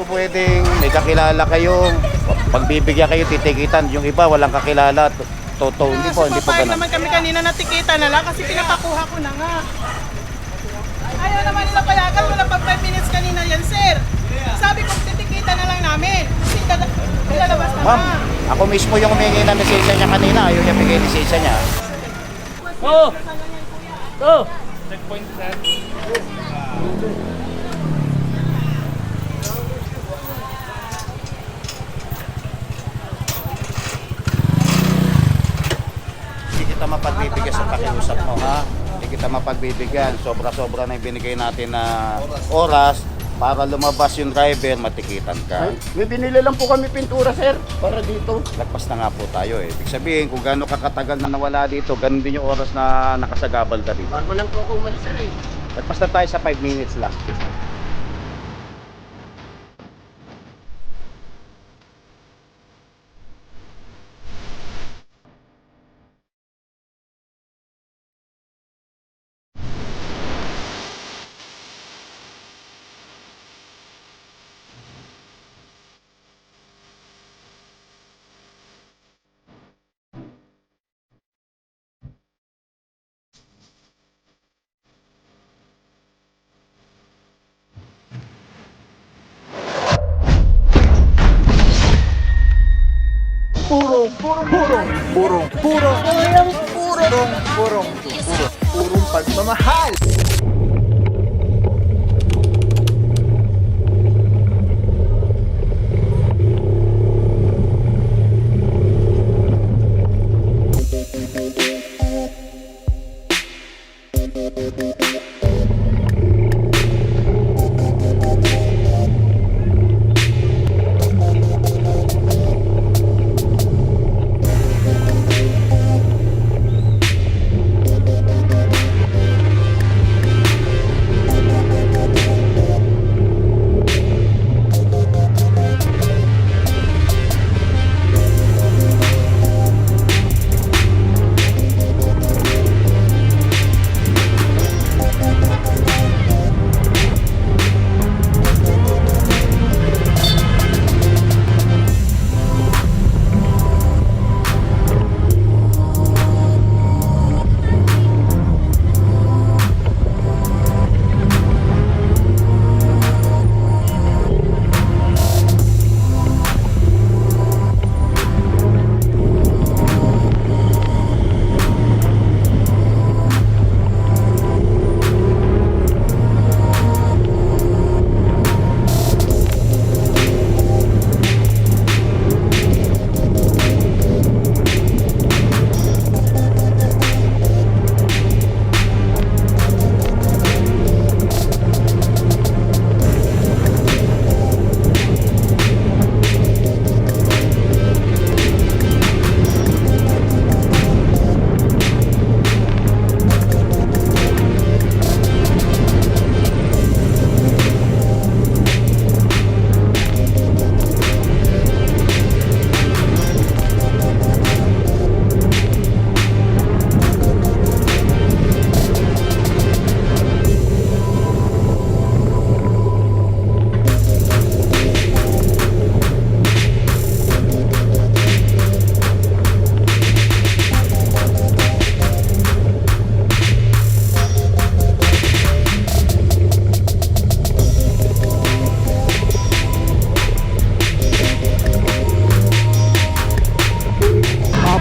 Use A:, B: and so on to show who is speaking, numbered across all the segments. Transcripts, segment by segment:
A: po pwedeng may kakilala kayo, pagbibigyan kayo, titikitan. Yung iba, walang kakilala. Totoo, hindi po
B: Papayag
A: ganun.
B: naman kami kanina natikita na lang kasi pinapakuha ko na nga. Ayaw naman nila payagan, wala pa 5 minutes kanina yan, sir. Sabi ko, titikita na lang namin. Kasi lalabas na
A: Ma'am,
B: nga.
A: ako mismo yung humingi ng lisensya niya kanina. Ayaw niya bigay lisensya niya.
C: Oh! Oh! Checkpoint sir.
A: Hindi kita mapagbibigyan sa pakiusap mo, ha? Hindi kita mapagbibigyan. Sobra-sobra na yung binigay natin na oras para lumabas yung driver, matikitan ka.
D: May binili lang po kami pintura, sir, para dito.
A: Lagpas na nga po tayo eh. Ibig sabihin, kung gaano kakatagal na nawala dito, ganun din yung oras na nakasagabal ka dito.
D: Bago lang po ako umalis, sir, eh.
A: Lagpas na tayo sa 5 minutes lang.
D: Purong pagmamahal.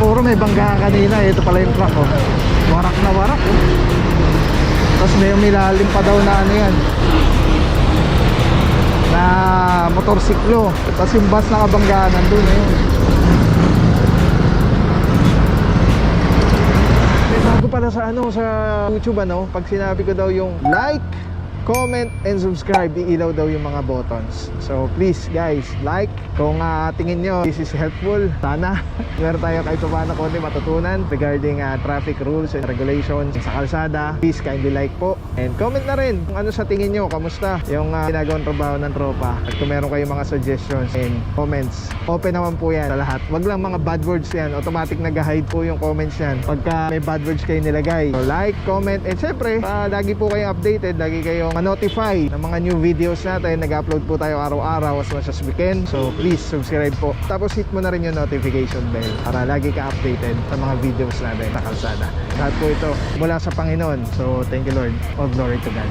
E: Puro may bangga kanina. Ito pala yung truck, oh. Warak na warak, oh. Tapos may umilalim pa daw na ano yan, na motorsiklo. Tapos yung bus na kabanggaan nandun, eh. May bago pala sa ano, sa YouTube, ano, pag sinabi ko daw yung like, comment, and subscribe, iilaw daw yung mga buttons. So please guys, like. Kung tingin nyo this is helpful, sana meron tayo kahit paano konti matutunan regarding traffic rules and regulations sa kalsada. Please kindly like po, and comment na rin kung ano sa tingin nyo, kamusta yung ginagawang trabaho ng tropa. At kung meron kayong mga suggestions and comments, open naman po yan sa lahat. Wag lang mga bad words yan, automatic nag-hide po yung comments yan pagka may bad words kayo nilagay. So like, comment, and syempre lagi po kayong updated, lagi kayong ma-notify ng mga new videos natin. Nag-upload po tayo araw-araw as much as we can. So please subscribe po. Tapos hit mo na rin yung notification bell para lagi ka updated sa mga videos natin sa kalsada. Lahat po ito mula sa Panginoon. So thank you Lord. All glory to God.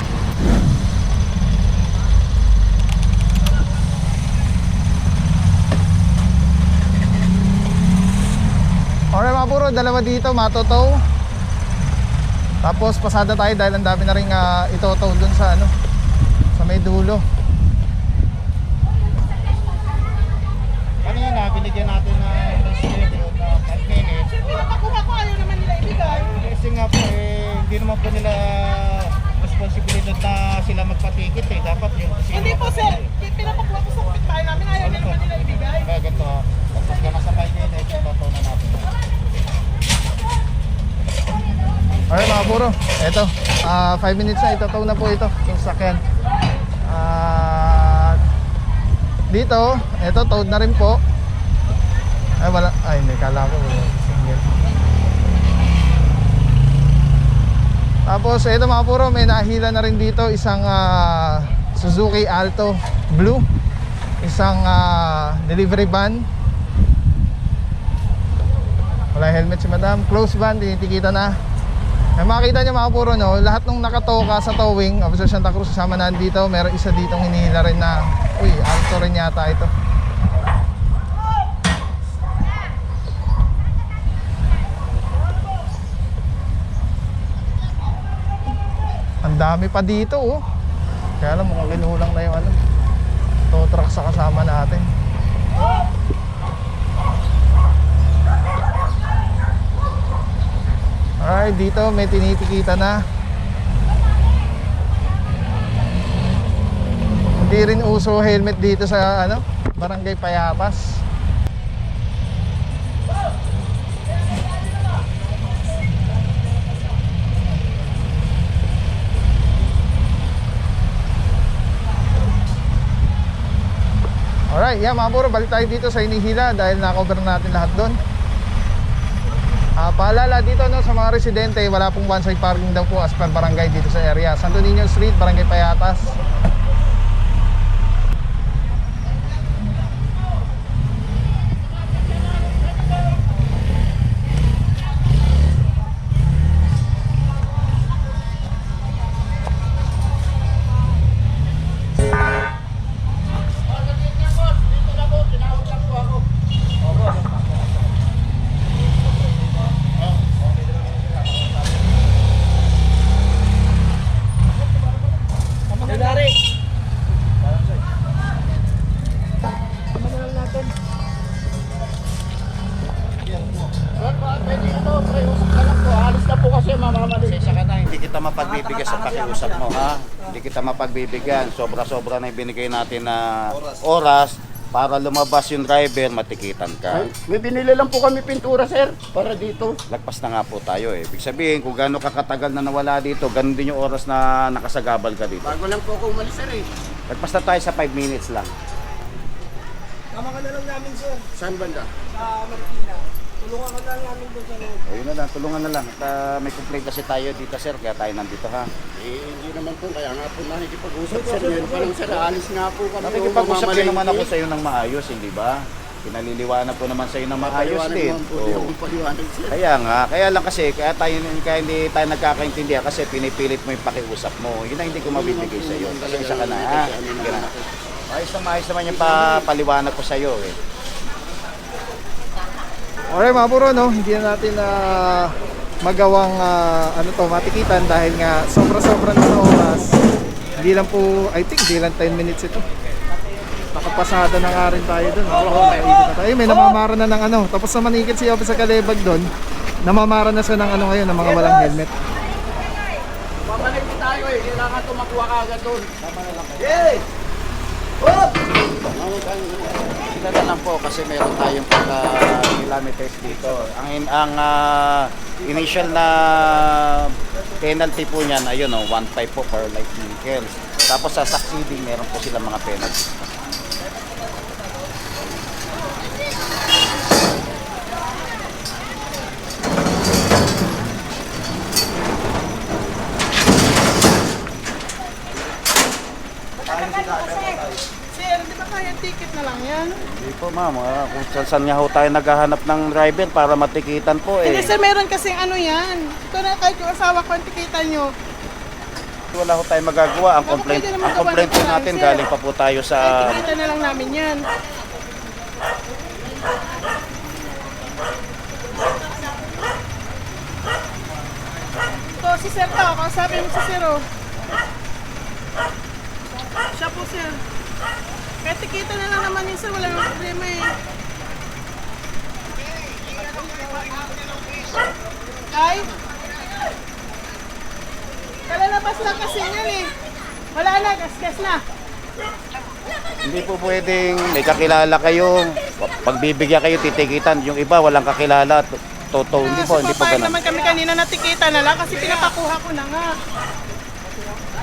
E: Alright mga buro, dalawa dito, matotow. Tapos pasada tayo dahil ang dami na rin itotow dun sa ano, sa may dulo.
A: Kanina, binigyan natin na schedule na 5 minutes.
B: Pinapakuha ko, ayaw naman nila ibigay.
A: Kasi nga po, hindi naman po nila responsibilidad na sila magpatikit eh. Dapat yung...
B: Hindi po sir, pinapakuha ko sa kapitbahay namin, ayaw naman nila ibigay.
A: Kaya ganito, tapos ka na sa 5 minutes, itotow na natin.
E: Alright mga buro, eto 5 minutes na, itotow na po ito yung sakyan. Dito, eto towed na rin po. Ay wala, ay hindi, kala ko single. Tapos eto mga buro, may nahila na rin dito isang Suzuki Alto Blue. Isang delivery van. Wala helmet si madam, close van, tinitikita na. Ay, makikita nyo mga puro, no, lahat ng nakatoka sa towing of Santa Cruz kasama na dito, meron isa ditong hinihila rin na, uy, Alto rin yata ito. Ang dami pa dito, oh. Kaya alam, mukhang kinulang na yung ano, tow truck sa kasama natin. Alright, dito may tinitikita na. Hindi rin uso helmet dito sa ano, Barangay Payatas. Alright, yeah mga buro, balik tayo dito sa Inihila dahil na-cover natin lahat doon. Paalala dito no, sa mga residente, wala pong one side parking daw po as per barangay dito sa area. Santo Niño Street, Barangay Payatas.
A: Hindi kita mapagbibigyan sa pakiusap mo, ha? Hindi kita mapagbibigyan. Sobra-sobra na yung binigay natin na oras para lumabas yung driver, matikitan ka.
D: May binili lang po kami pintura, sir, para dito.
A: Lagpas na nga po tayo eh. Ibig sabihin, kung gaano ka katagal na nawala dito, ganun din yung oras na nakasagabal ka dito.
D: Bago lang po ako umalis, sir, eh.
A: Lagpas na tayo sa 5 minutes lang.
B: Tama ka na lang namin sir,
D: Saan banda?
B: sa Marikina. Tulungan ka na lang namin doon sa loob.
A: Ayun na lang, tulungan na lang. At, may complaint kasi tayo dito, sir, kaya tayo nandito, ha?
D: Eh, hindi naman po. Kaya nga po nakikipag-usap, sir. Ngayon pa lang, sir. Alis nga po kami.
A: Nakikipag-usap din naman ako
D: Mamamalengke.
A: sa iyo ng maayos, hindi ba? Pinaliliwanag ko naman sa iyo ng maayos
D: Paliwanag
A: din.
D: naman po,
A: Oo.
D: di akong paliwanag, sir.
A: Kaya nga, kaya lang kasi, kaya hindi tayo nagkakaintindihan kasi pinipilit mo yung pakiusap mo. Yun ang hindi ko mabibigay sa iyo. Pasensya ka na, ha? Sige na. Maayos naman yung paliwanag ko sa iyo, eh.
E: Alright mga puro, no, hindi na natin magawang matikitan dahil nga sobra-sobra na sa oras. Hindi lang po, I think, hindi lang 10 minutes ito. Nakapasada na nga rin tayo doon. Nakaikot na tayo. May namamara na ng ano. Tapos na manikit si Officer Kalebag doon. Namamara na siya ng ano ngayon, ng mga walang helmet.
D: Mamalengke tayo, eh. Kailangan tumakuha ka agad doon. Yay! Hop!
A: Sila na lang po kasi meron tayong kilometers dito. Ang initial na penalty po niyan, ayun, 1.5 po per light vehicles. Tapos sa succeeding, meron po sila mga penalty.
B: ticket na lang yan.
A: Hindi po ma'am, kung saan nga ho tayo naghahanap ng driver para matikitan po
B: Hindi
A: eh.
B: sir, meron kasing ano yan. Ito na kahit yung asawa ko ang tikitan nyo.
A: Wala ho tayong magagawa. Ang
B: Baka
A: complaint,
B: pwede naman
A: ang complaint po
B: gawa ng
A: natin
B: sir.
A: galing pa po tayo sa...
B: Kahit tikitan na lang namin yan. Ito si sir to, kasabi mo si sir oh. Siya po sir. Kahit tikitan na lang naman yun sir, wala nang problema eh. Ay? Kalalabas lang kasi yan eh. Wala na, gas-gas na.
A: Hindi po pwedeng may kakilala kayo, pagbibigyan kayo titikitan. Yung iba walang kakilala, totoo. Hindi po
B: Papayag
A: ganun.
B: naman kami kanina na tikita na lang kasi pinapakuha ko na nga.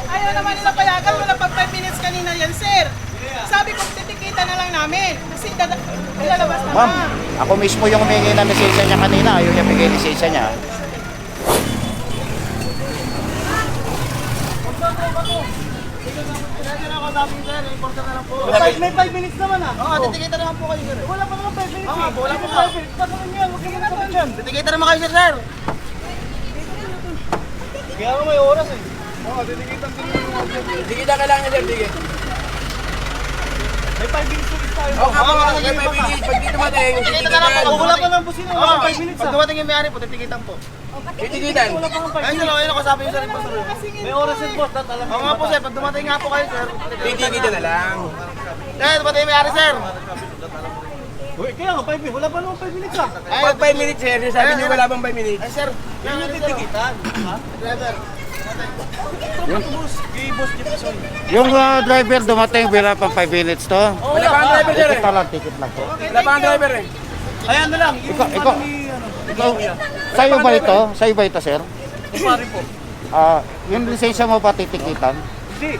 B: Ayaw naman nila payagan, wala pang 5 minutes kanina yan sir. Sabi ko titikita na lang namin kasi ilalabas na
A: Ma'am,
B: nga.
A: ako mismo yung humingi ng lisensya niya kanina. Ayaw niya bigay lisensya niya.
B: May 5 minutes naman ah. Oo, titikita naman po kayo sir. Wala pa naman 5 minutes. Oo, wala pa. Pasalan niyo yan, huwag kayo naman dyan.
D: Titikita naman kayo, sir.
C: Kaya nga may oras eh.
D: Tikita ka lang niya, tikit.
C: May 5 minutes ulit tayo.
D: Oo, kapag may 5 minutes, pag di dumating, titikita na lang.
C: Wala pa ng busina, wala pang 5 minutes
D: Pag
C: ah.
D: dumating yung may-ari po, titikitan po. Titikitan. Ayun sir, ayun ako sabi yung sir.
C: May oras yung boss, alam
D: Oo nga po sir, pag dumating nga po kayo sir, titikitan na lang. Eh, dumating yung may-ari sir.
C: Uy, kaya nga 5 minutes, wala pa naman 5 minutes ah.
D: Pag 5 minutes sir, sabi niyo wala bang 5 minutes? Ay sir,
C: Yun yung titikitan.
D: driver.
C: Kay-boss Jeff Soy.
A: Yung driver dumating, wala pang 5 minutes to.
D: Wala pa ang driver sir eh.
A: Ticket lang, ticket lang po.
D: Wala pa ang driver eh.
C: Ayan na lang. Yung
A: Ikaw,
C: ano ni, ano,
A: Ikaw, sa'yo ba ito? Sa'yo ba ito, sir?
C: kumpare po.
A: Yung lisensya mo pa titikitan?
C: Hindi.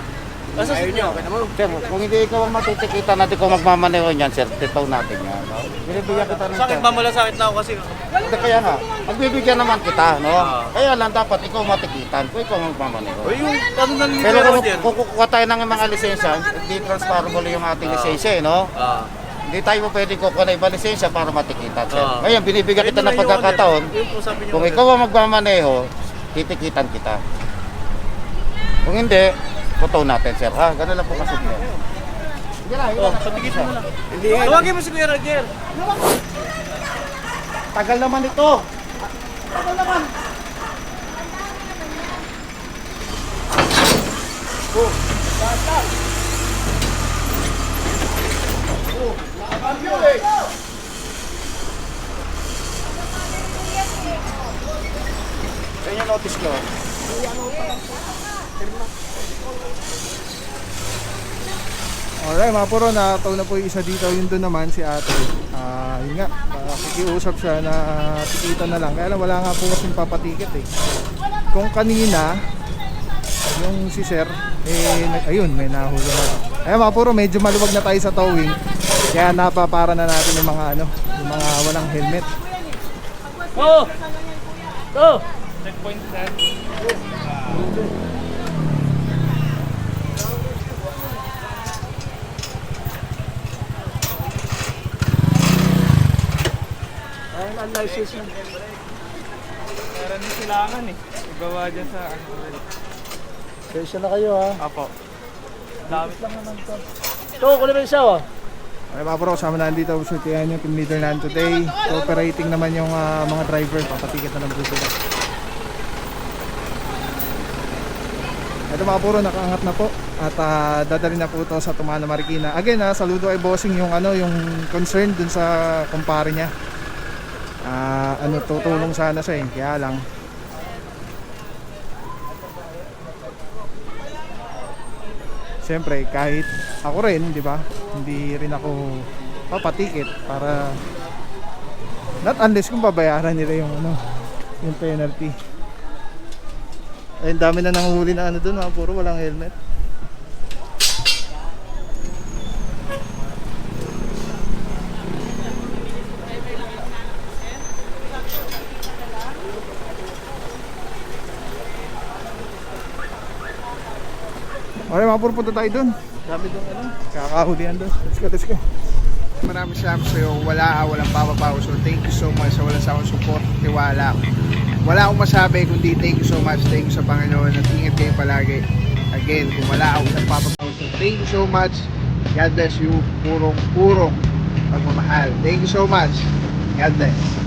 D: Ayun niyo, okay na mo.
A: Sir, kung hindi ikaw ang matitikitan natin kung magmamaneho niyan, sir, titaw natin yan. No? Binibigyan kita ng
C: Sakit ba malasakit na ako kasi.
A: Hindi, kaya nga, magbibigyan naman kita, no? Kaya lang dapat ikaw matikitan kung ikaw magmamaneho.
C: Uy, yung ano nang
A: Pero
C: nito
A: kung kukuha tayo ng mga lisensya, hindi transferable yung ating lisensya, eh, no? Hindi tayo pwede kukuha ng ibang lisensya para matikitan, sir. Ngayon, binibigyan kita ng pagkakataon, kung ikaw ang magmamaneho, titikitan kita. Kung hindi, puto natin, sir, ha? Ganun lang po kasi. Sige na, yun lang.
C: Patigit mo na.
D: Hindi.
C: Tawagin mo si Kuya Roger.
A: Tagal naman ito. Tagal naman. Oh, basta. Oh, nakakambyo eh. Yan yung notice ko.
E: Alright mga puro, nakataw na po yung isa dito, yun doon naman si ate. Yun nga, nakikiusap siya na tikitan na lang. Kaya lang wala nga po kasing papatikit eh. Kung kanina, yung si sir, ayun, may nahulog na. Ayun mga puro, medyo maluwag na tayo sa towing. Kaya napapara na natin yung mga yung mga walang helmet.
C: Oh! Oh! Checkpoint sir.
D: Ayun ang license yun.
C: Meron din silangan eh. Igawa dyan sa ano.
D: Sensya na kayo ha.
C: Apo. Damit lang naman to.
D: Ito, kunin mo yung sawa.
E: Okay mga puro, kasama na dito sa tiyan yung team leader natin today. Cooperating naman yung mga driver, papatikit na ng buso na. Ito mga puro, nakaangat na po at dadalhin na po ito sa Tumana Marikina. Again saludo kay bossing yung yung concern dun sa kumpare niya. Tutulong sana siya eh, kaya lang siyempre kahit ako rin, di ba, hindi rin ako papatikit para not unless kung babayaran nila yung penalty. Ay, dami na nanguhuli na doon, puro walang helmet. Okay mga puro, punta tayo doon.
C: Sabi doon ano, kakahulihan doon. Let's go, let's go.
E: Maraming salamat sa'yo. Walang papapaw. So thank you so much sa walang sawang support, tiwala. Wala akong masabi kundi thank you so much. Thank you sa Panginoon at ingat kayo palagi. Again, kung wala akong papapaw. So thank you so much. God bless you. Purong pagmamahal. Thank you so much. God bless.